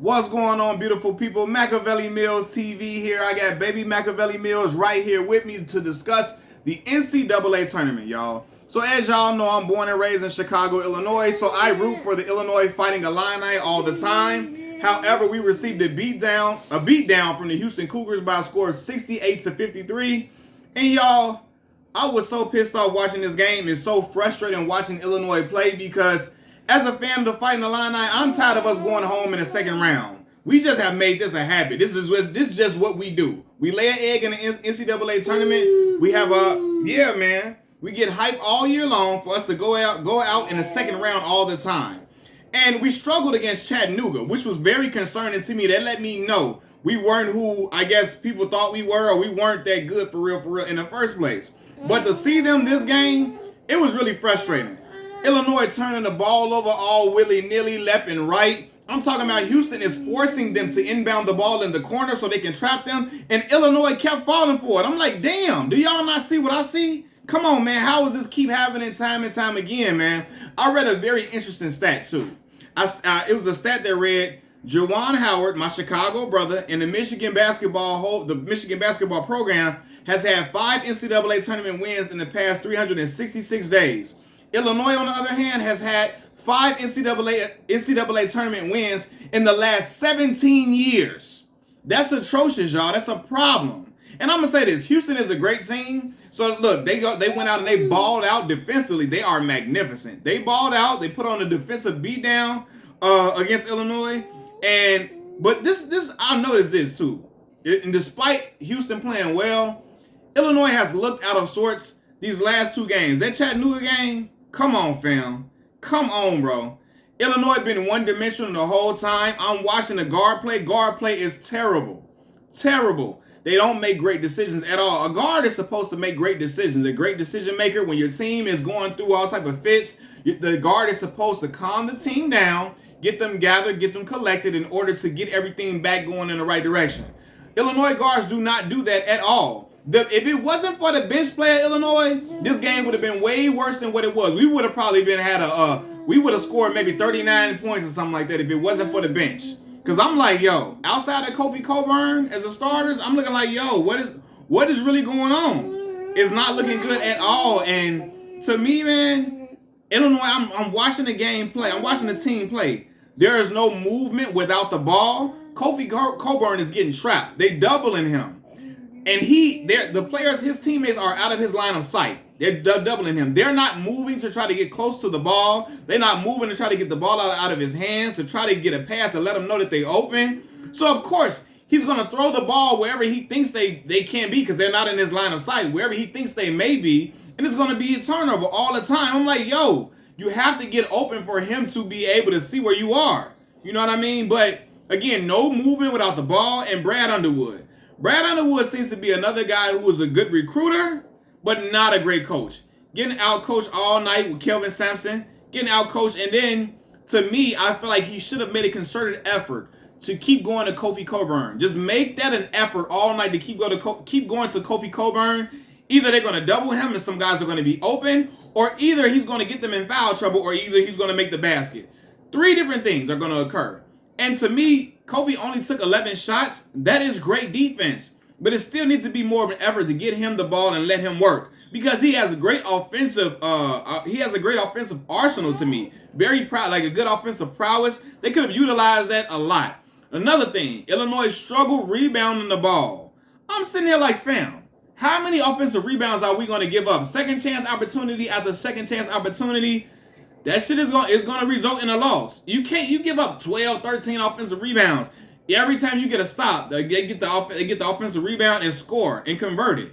What's going on, beautiful people? Machiavelli Mills TV here. I got baby Machiavelli Mills right here with me to discuss the NCAA tournament, y'all. So as y'all know, I'm born and raised in Chicago, Illinois, so I root for the Illinois Fighting Illini all the time. However, we received a beatdown from the Houston Cougars by a score of 68-53. And y'all, I was so pissed off watching this game and so frustrated watching Illinois play because as a fan of the Fighting Illini, I'm tired of us going home in the second round. We just have made this a habit. This is just what we do. We lay an egg in the NCAA tournament. We have we get hype all year long for us to go out in the second round all the time. And we struggled against Chattanooga, which was very concerning to me. That let me know we weren't who I guess people thought we were, or we weren't that good for real in the first place. But to see them this game, it was really frustrating. Illinois turning the ball over all willy-nilly, left and right. I'm talking about Houston is forcing them to inbound the ball in the corner so they can trap them, and Illinois kept falling for it. I'm like, damn, do y'all not see what I see? Come on, man, how does this keep happening time and time again, man? I read a very interesting stat, too. It was a stat that read, Juwan Howard, my Chicago brother, and the Michigan basketball program has had 5 NCAA tournament wins in the past 366 days. Illinois, on the other hand, has had 5 NCAA tournament wins in the last 17 years. That's atrocious, y'all. That's a problem. And I'm gonna say this: Houston is a great team. So look, they went out and they balled out defensively. They are magnificent. They balled out. They put on a defensive beatdown against Illinois. But this I noticed this too. And despite Houston playing well, Illinois has looked out of sorts these last 2 games. That Chattanooga game. Come on, fam. Come on, bro. Illinois been one-dimensional the whole time. I'm watching the guard play. Guard play is terrible. Terrible. They don't make great decisions at all. A guard is supposed to make great decisions. A great decision maker when your team is going through all type of fits. The guard is supposed to calm the team down, get them gathered, get them collected in order to get everything back going in the right direction. Illinois guards do not do that at all. If it wasn't for the bench play at Illinois, this game would have been way worse than what it was. We would have probably we would have scored maybe 39 points or something like that if it wasn't for the bench. Because I'm like, yo, outside of Kofi Cockburn as a starters, I'm looking like, yo, what is really going on? It's not looking good at all. And to me, man, Illinois, I'm watching the game play. I'm watching the team play. There is no movement without the ball. Kofi Cockburn is getting trapped. They doubling him. And the players, his teammates are out of his line of sight. They're doubling him. They're not moving to try to get close to the ball. They're not moving to try to get the ball out of his hands, to try to get a pass to let him know that they open. So, of course, he's going to throw the ball wherever he thinks they can be because they're not in his line of sight, wherever he thinks they may be, and it's going to be a turnover all the time. I'm like, yo, you have to get open for him to be able to see where you are. You know what I mean? But, again, no movement without the ball. And Brad Underwood seems to be another guy who is a good recruiter, but not a great coach. Getting out-coached all night with Kelvin Sampson, getting out-coached, and then, to me, I feel like he should have made a concerted effort to keep going to Kofi Cockburn. Just make that an effort all night to keep going to Kofi Cockburn. Either they're going to double him and some guys are going to be open, or either he's going to get them in foul trouble, or either he's going to make the basket. 3 different things are going to occur. And to me, Kofi only took 11 shots. That is great defense. But it still needs to be more of an effort to get him the ball and let him work. Because he has a great offensive arsenal to me. Very proud, like a good offensive prowess. They could have utilized that a lot. Another thing, Illinois struggled rebounding the ball. I'm sitting there like, fam, how many offensive rebounds are we going to give up? Second chance opportunity after second chance opportunity. That shit is going to result in a loss. You give up 12, 13 offensive rebounds. Every time you get a stop, they get the offensive rebound and score and convert it.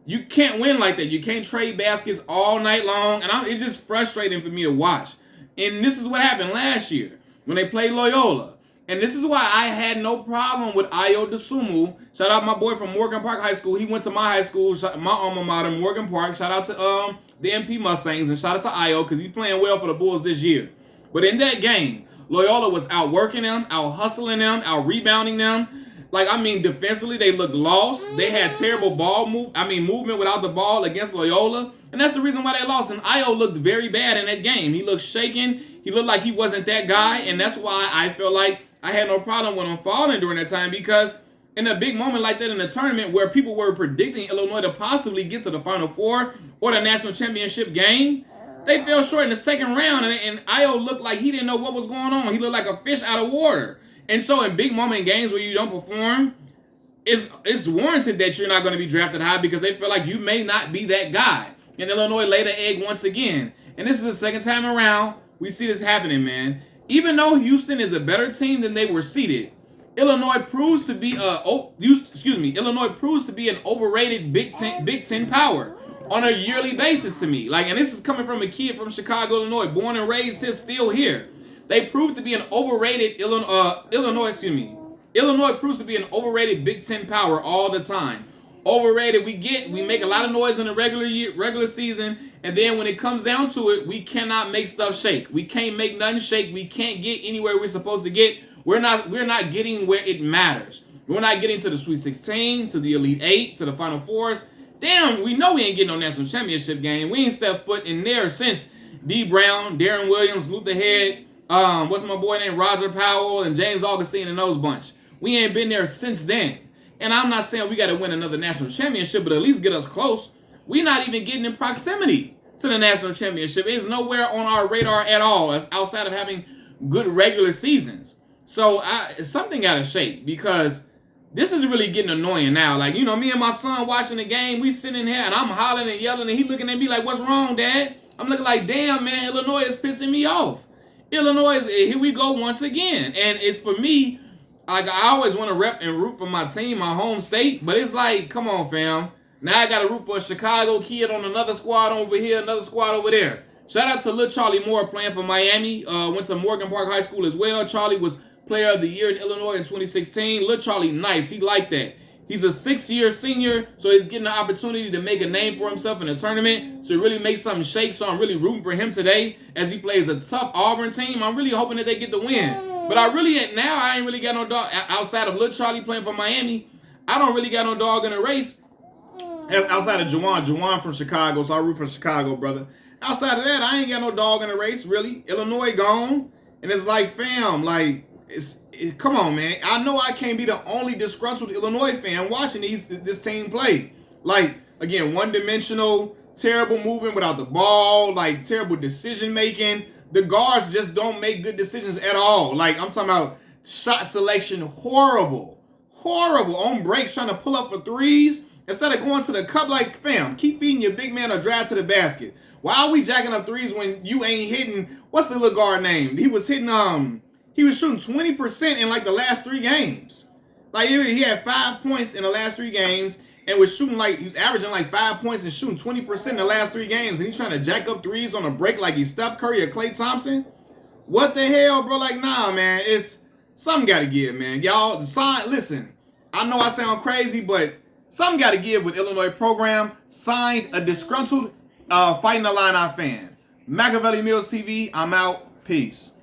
You can't win like that. You can't trade baskets all night long. And it's just frustrating for me to watch. And this is what happened last year when they played Loyola. And this is why I had no problem with Ayo Dosunmu. Shout out my boy from Morgan Park High School. He went to my high school, my alma mater, Morgan Park. Shout out to the MP Mustangs, and shout out to Ayo because he's playing well for the Bulls this year. But in that game, Loyola was outworking them, out hustling them, out rebounding them. Defensively, they looked lost. They had terrible movement without the ball against Loyola. And that's the reason why they lost. And Ayo looked very bad in that game. He looked shaken. He looked like he wasn't that guy. And that's why I feel like I had no problem with them falling during that time because in a big moment like that in the tournament where people were predicting Illinois to possibly get to the Final Four or the national championship game, they fell short in the second round, and Io looked like he didn't know what was going on. He looked like a fish out of water. And so in big moment games where you don't perform, it's warranted that you're not going to be drafted high because they feel like you may not be that guy. And Illinois laid an egg once again. And this is the second time around we see this happening, man. Even though Houston is a better team than they were seeded, Illinois proves to be Illinois proves to be an overrated Big Ten power on a yearly basis to me. And this is coming from a kid from Chicago, Illinois, born and raised here, still here. They prove to be an overrated Illinois proves to be an overrated Big Ten power all the time. Overrated, we make a lot of noise in the regular season, and then when it comes down to it, we cannot make stuff shake. We can't make nothing shake. We can't get anywhere we're supposed to get. We're not getting where it matters. We're not getting to the Sweet 16, to the Elite 8, to the Final Fours. Damn, we know we ain't getting no national championship game. We ain't stepped foot in there since D. Brown, Darren Williams, Luther Head, what's my boy named Roger Powell, and James Augustine and those bunch. We ain't been there since then. And I'm not saying we got to win another national championship, but at least get us close. We're not even getting in proximity to the national championship. It's nowhere on our radar at all, outside of having good regular seasons. So something got to shake because this is really getting annoying now. Me and my son watching the game, we sitting here and I'm hollering and yelling and he looking at me like, what's wrong, Dad? I'm looking like, damn, man, Illinois is pissing me off. Illinois, here we go once again. And it's for me, I always want to rep and root for my team, my home state, but it's like, come on, fam. Now I got to root for a Chicago kid on another squad over here, another squad over there. Shout out to Lil Charlie Moore playing for Miami. Went to Morgan Park High School as well. Charlie was Player of the Year in Illinois in 2016. Lil Charlie, nice. He liked that. He's a 6-year senior, so he's getting the opportunity to make a name for himself in the tournament, so really make something shake. So I'm really rooting for him today as he plays a tough Auburn team. I'm really hoping that they get the win. But I ain't really got no dog outside of Lil Charlie playing for Miami. I don't really got no dog in the race outside of Juwan from Chicago, so I root for Chicago, brother. Outside of that, I ain't got no dog in the race, really. Illinois gone, and it's like, fam, come on, man. I know I can't be the only disgruntled Illinois fan watching this team play. Again, one-dimensional, terrible moving without the ball, terrible decision-making. The guards just don't make good decisions at all. I'm talking about shot selection, horrible on breaks, trying to pull up for threes instead of going to the cup. Fam, keep feeding your big man or drive to the basket. Why are we jacking up threes when you ain't hitting? What's the little guard name? He was hitting he was shooting 20% in the last 3 games. He had 5 points in the last 3 games and was shooting he was averaging 5 points and shooting 20% in the last 3 games. And he's trying to jack up threes on a break like he's Steph Curry or Klay Thompson. What the hell, bro? Nah, man. It's something got to give, man. Y'all, listen. I know I sound crazy, but something got to give with Illinois program. Signed a disgruntled Fighting Illini fan. Machiavelli Mills TV. I'm out. Peace.